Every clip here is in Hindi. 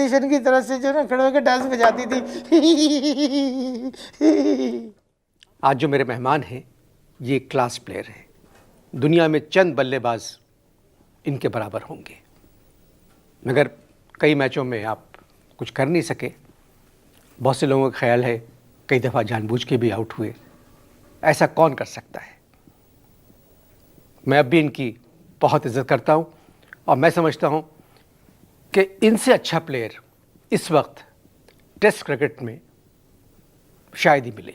ऑपोजिशन की तरफ से जो ना खड़े होकर डांस बजाती थी। आज जो मेरे मेहमान हैं ये क्लास प्लेयर हैं, दुनिया में चंद बल्लेबाज इनके बराबर होंगे, मगर कई मैचों में आप कुछ कर नहीं सके। बहुत से लोगों का ख्याल है कई दफ़ा जानबूझ के भी आउट हुए। ऐसा कौन कर सकता है? मैं अब भी इनकी बहुत इज़्ज़त करता हूँ और मैं समझता हूँ कि इनसे अच्छा प्लेयर इस वक्त टेस्ट क्रिकेट में शायद ही मिले।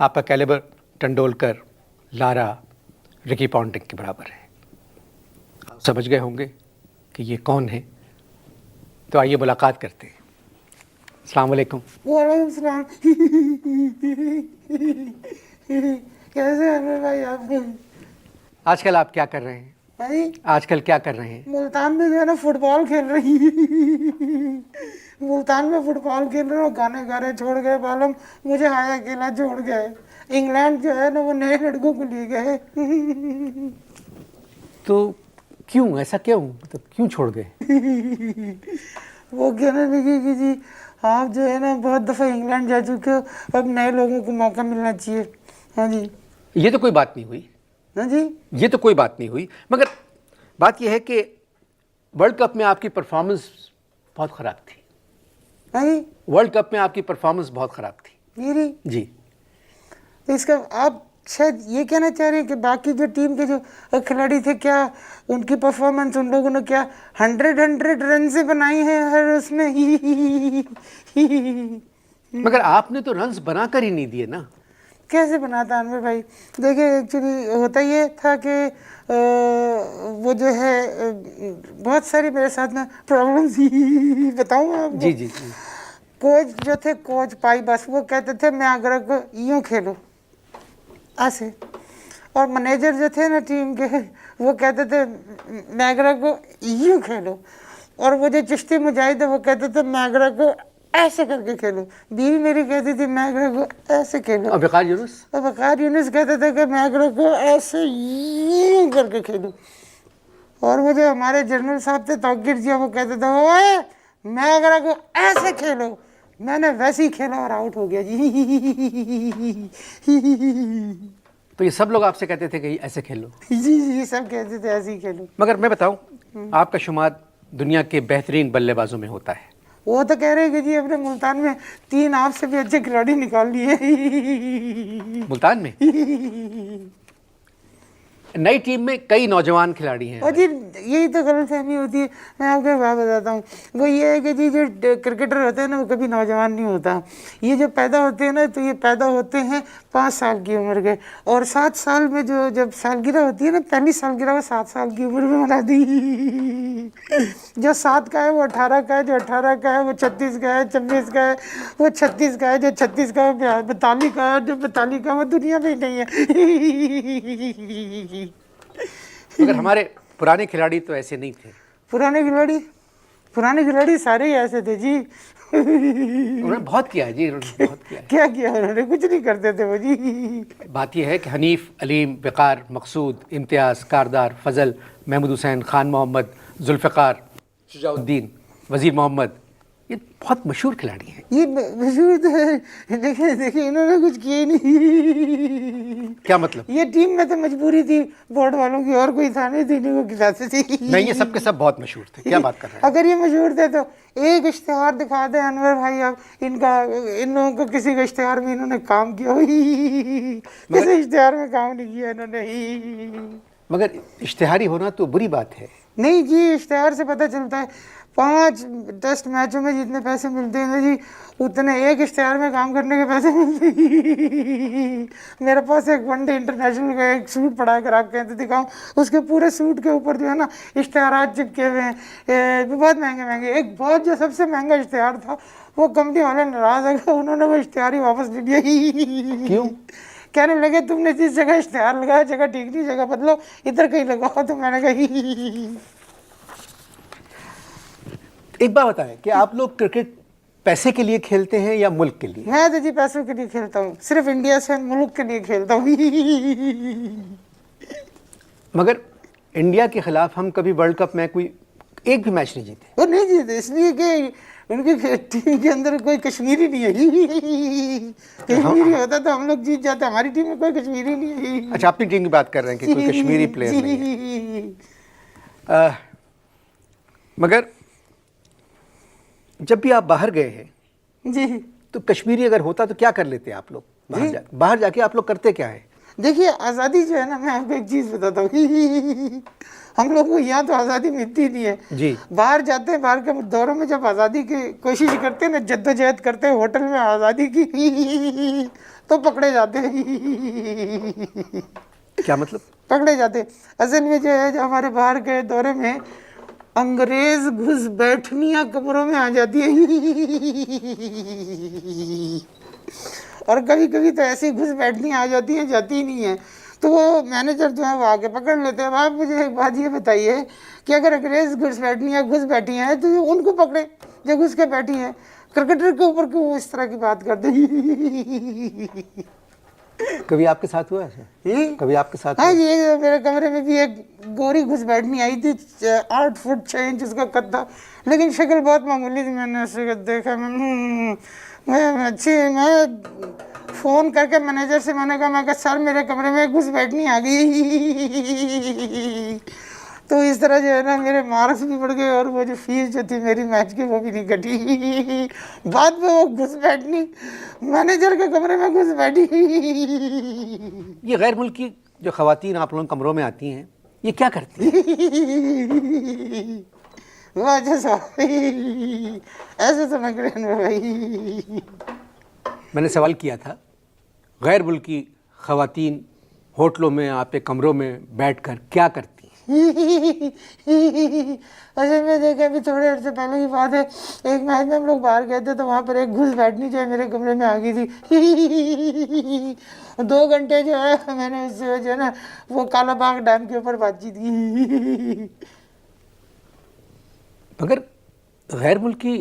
आपका calibre Tendulkar, Lara, Ricky Ponting के बराबर है। आप समझ गए होंगे कि ये कौन है, तो आइए मुलाकात करते हैं। अस्सलाम वालेकुम। वालेकुम सलाम। कैसे हैं अनवर भाई आप? आजकल आप क्या कर रहे हैं? भाई आजकल क्या कर रहे हैं? मुल्तान में जो है ना फुटबॉल खेल रही है। मुल्तान में फुटबॉल खेल रहे हो, गाने गा रहे, छोड़ गए बालम, मुझे हाया अकेला छोड़ गए। इंग्लैंड जो है ना वो नए लड़कों को ले गए। तो क्यों, ऐसा क्यों, मतलब क्यों छोड़ गए? वो कहने लगे कि जी आप जो है ना बहुत दफ़ा इंग्लैंड जा चुके हो, अब नए लोगों को मौका मिलना चाहिए। हाँ जी। ये तो कोई बात नहीं हुई। हाँ जी। ये तो कोई बात नहीं हुई, मगर बात यह है कि वर्ल्ड कप में आपकी परफॉर्मेंस बहुत ख़राब थी। हाँ जी। वर्ल्ड कप में आपकी परफॉर्मेंस बहुत ख़राब थी मेरी जी। तो इसका आप शायद ये कहना चाह रहे हैं कि बाकी जो टीम के जो खिलाड़ी थे, क्या उनकी परफॉर्मेंस उन लोगों ने क्या 100 रन से बनाई है हर उसमें? मगर आपने तो रन्स बनाकर ही नहीं दिए ना। कैसे बनाता अनवर भाई? देखिए एक्चुअली होता ये था कि वो जो है बहुत सारी मेरे साथ में प्रॉब्लम्स ही बताऊँ आपको। जी जी जी। कोच जो थे, कोच पाई बस, वो कहते थे मैं अगर को यूँ खेलो ऐसे, और मैनेजर जो थे ना टीम के, वो कहते थे मैगरा को यूँ खेलो, और वो जो चिश्ती मुजाहिद है वो कहते थे मैगरा को ऐसे करके खेलो। बीवी मेरी कहती थी मैगरा को ऐसे खेलो। और वक़ार यूनुस? और वक़ार यूनुस कहते थे कि मैगरा को ऐसे यूँ करके खेलो। और वो जो हमारे जनरल साहब थे तौकीर जी, वो कहते थे ओए मैगरा को ऐसे खेलो। मैंने वैसे ही खेला और आउट हो गया जी। तो ये सब लोग आपसे कहते थे कि ऐसे खेलो? जी जी, सब कहते थे ऐसे ही खेलो। मगर मैं बताऊं, आपका शुमार दुनिया के बेहतरीन बल्लेबाजों में होता है। वो तो कह रहे हैं कि जी अपने मुल्तान में 3 आपसे भी अच्छे खिलाड़ी निकाल लिए। मुल्तान में नई टीम में कई नौजवान खिलाड़ी हैं। और जी यही तो गलतफहमी होती है। मैं आपको एक बात बताता हूँ, वो ये है कि जी जो क्रिकेटर होता है ना वो कभी नौजवान नहीं होता। ये जो पैदा होते हैं ना, तो ये पैदा होते हैं 5 साल की उम्र के, और 7 साल में जो जब सालगिरह होती है ना, पहली सालगिरह वो 7 साल की उम्र में मना दी। जो 7 का है वो 18 का है, जो 18 का है वो 36 का है, 26 का है वो 36 का है, जो 36 का है 42 का है, जो 42 का है वो दुनिया में ही नहीं है। मगर हमारे पुराने खिलाड़ी तो ऐसे नहीं थे। पुराने खिलाड़ी सारे ही ऐसे थे जी। उन्होंने बहुत किया है जी, उन्होंने बहुत किया है। क्या किया उन्होंने? कुछ नहीं करते थे वो जी। बात यह है कि हनीफ, अलीम, वक़ार, मकसूद, इम्तियाज़, कारदार, फजल, महमूद हुसैन, खान मोहम्मद, जुल्फ़िकार, शुजाउद्दीन, वज़ीर मोहम्मद, ये बहुत मशहूर खिलाड़ी हैं। ये मशहूर तो है, देखिए इन्होंने कुछ किया ही नहीं। क्या मतलब? ये टीम में तो मजबूरी थी बोर्ड वालों की, और कोई था नहीं, इन्हीं को खिलाते थे। नहीं, ये सब के सब बहुत मशहूर थे। क्या बात कर रहे हैं? अगर ये मशहूर थे तो एक इश्तिहार दिखा दे अनवर भाई आप इनका, इन लोगों को किसी के इश्तिहार में इन्होंने काम किया? किसी इश्तिहार में काम नहीं किया इन्होंने। मगर इश्तिहारी होना तो बुरी बात है। नहीं जी, इश्तिहार से पता चलता है। 5 टेस्ट मैचों में जितने पैसे मिलते हैं ना जी, उतने एक इश्तिहार में काम करने के पैसे मिलते हैं। मेरे पास एक वनडे इंटरनेशनल का एक सूट पड़ा है, अगर आप कहते दिखाऊं, उसके पूरे सूट के ऊपर जो है ना इश्तिहारात चिपके हुए हैं, बहुत महंगे महंगे। एक बहुत जो सबसे महंगा इश्तिहार था, वो कंपनी वाले नाराज है, उन्होंने वो इश्तिहार ही वापस ले लिया। क्यों? कहने लगे तुमने जिस जगह इश्तिहार लगाया जगह ठीक नहीं, जगह बदलो, इधर कहीं लगाओ। तो मैंने कही एक बात बताएं कि आप लोग क्रिकेट पैसे के लिए खेलते हैं या मुल्क के लिए? मैं तो जी पैसों के लिए खेलता हूँ, सिर्फ इंडिया से मुल्क के लिए खेलता हूँ। मगर इंडिया के खिलाफ हम कभी वर्ल्ड कप में कोई एक भी मैच नहीं जीते। वो नहीं जीते इसलिए कि उनके टीम के अंदर कोई कश्मीरी नहीं है। कश्मीरी होता तो हम लोग जीत जाते, हमारी टीम में कोई कश्मीरी नहीं है। अच्छा, अपनी टीम की बात कर रहे हैं कि कोई कश्मीरी प्लेयर नहीं है। मगर जब भी आप बाहर गए हैं जी, तो कश्मीरी अगर होता तो क्या कर लेते आप लोग? बाहर जाके आप लोग करते क्या है? देखिए आज़ादी जो है ना, मैं आपको एक चीज़ बताता हूँ। हम लोग को यहाँ तो आज़ादी मिलती नहीं है जी। बाहर जाते हैं, बाहर के दौरों में जब आज़ादी की कोशिश करते हैं ना, जद्दोजहद करते हैं होटल में आज़ादी की, तो पकड़े जाते हैं। क्या मतलब? पकड़े जाते हैं। असल में जो है, जो हमारे बाहर के दौरे में अंग्रेज घुस बैठनियाँ कमरों में आ जाती है। और कभी कभी तो ऐसी घुस बैठनियाँ आ जाती हैं, जाती ही नहीं है, तो वो मैनेजर जो है वो आके पकड़ लेते हैं। आप मुझे एक बात ये बताइए कि अगर अंग्रेज घुस बैठी हैं तो उनको पकड़े जो घुस के बैठी हैं, क्रिकेटर के ऊपर क्यों वो इस तरह की बात करते हैं? कभी आपके साथ हुआ है? कभी आपके साथ? हाँ जी, मेरे कमरे में भी एक गोरी घुस बैठनी आई थी, 8 फुट 6 इंच उसका कद था, लेकिन शक्ल बहुत मामूली थी। मैंने उसे देखा, मैं फ़ोन करके मैनेजर से मैंने कहा सर मेरे कमरे में घुस बैठनी आ गई। तो इस तरह जो है ना, मेरे मार्क्स भी बढ़ गए और वो जो फीस जो थी मेरी मैच की वो भी नहीं कटी। बाद में वो घुस बैठनी मैनेजर के कमरे में घुस बैठी। ये गैर मुल्की जो ख़वातीन आप लोगों कमरों में आती हैं, ये क्या करती हैं? ऐसे तो मैं भाई, मैंने सवाल किया था, गैर मुल्की ख़वातीन होटलों में, आपके कमरों में बैठकर क्या करती? अच्छा, मैं देखा अभी थोड़े अर्से पहले की बात है, एक मैच में हम लोग बाहर गए थे तो वहाँ पर एक घुस बैठनी जो है मेरे कमरे में आ गई थी। 2 घंटे जो है मैंने उससे जो है ना वो काला बाग डैम के ऊपर बातचीत की। मगर गैर मुल्की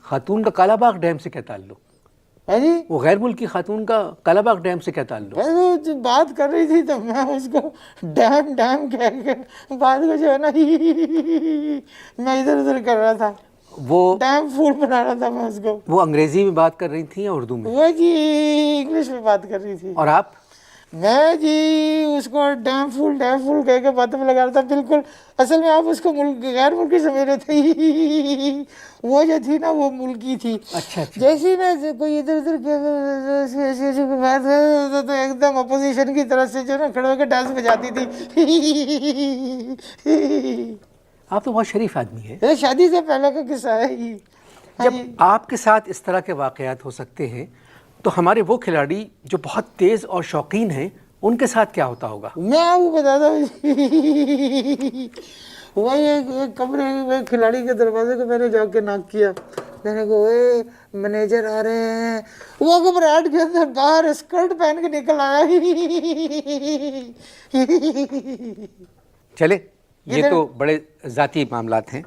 खातून का काला बाग डैम से क्या ताल्लुक? है जी, वो गैर मुल्की खातून का काला बाग डैम से क्या ताल्लुक? वो जो बात कर रही थी तो मैं उसको डैम कह के बात को जो है ना मैं इधर उधर कर रहा था, वो डैम फूल बना रहा था मैं उसको। वो अंग्रेजी में बात कर रही थी या उर्दू में? वो जी इंग्लिश में बात कर रही थी। और आप? मैं जी उसको डैम फूल कह के बातों में लगा रहा था। बिल्कुल, असल में आप उसको गैर मुल्की समझ रहे थे, वो जो थी ना वो मुल्की थी। अच्छा। जैसे ही मैं कोई इधर उधर बात तो एकदम अपोजिशन की तरफ से जो ना खड़े होकर डांस बजाती थी। आप तो बहुत शरीफ आदमी है। शादी से पहले का किस्सा है ये। जब आपके साथ इस तरह के वाक़यात हो सकते हैं तो हमारे वो खिलाड़ी जो बहुत तेज़ और शौकीन हैं उनके साथ क्या होता होगा? मैं आपको बताता हूँ। वही एक कमरे में खिलाड़ी के दरवाजे को मैंने जाके नॉक किया, मैंने कहा ओए मैनेजर आ रहे हैं। वो घबराहट के अंदर बाहर स्कर्ट पहन के निकल आया। चले, ये तो बड़े ज़ाती मामलात हैं।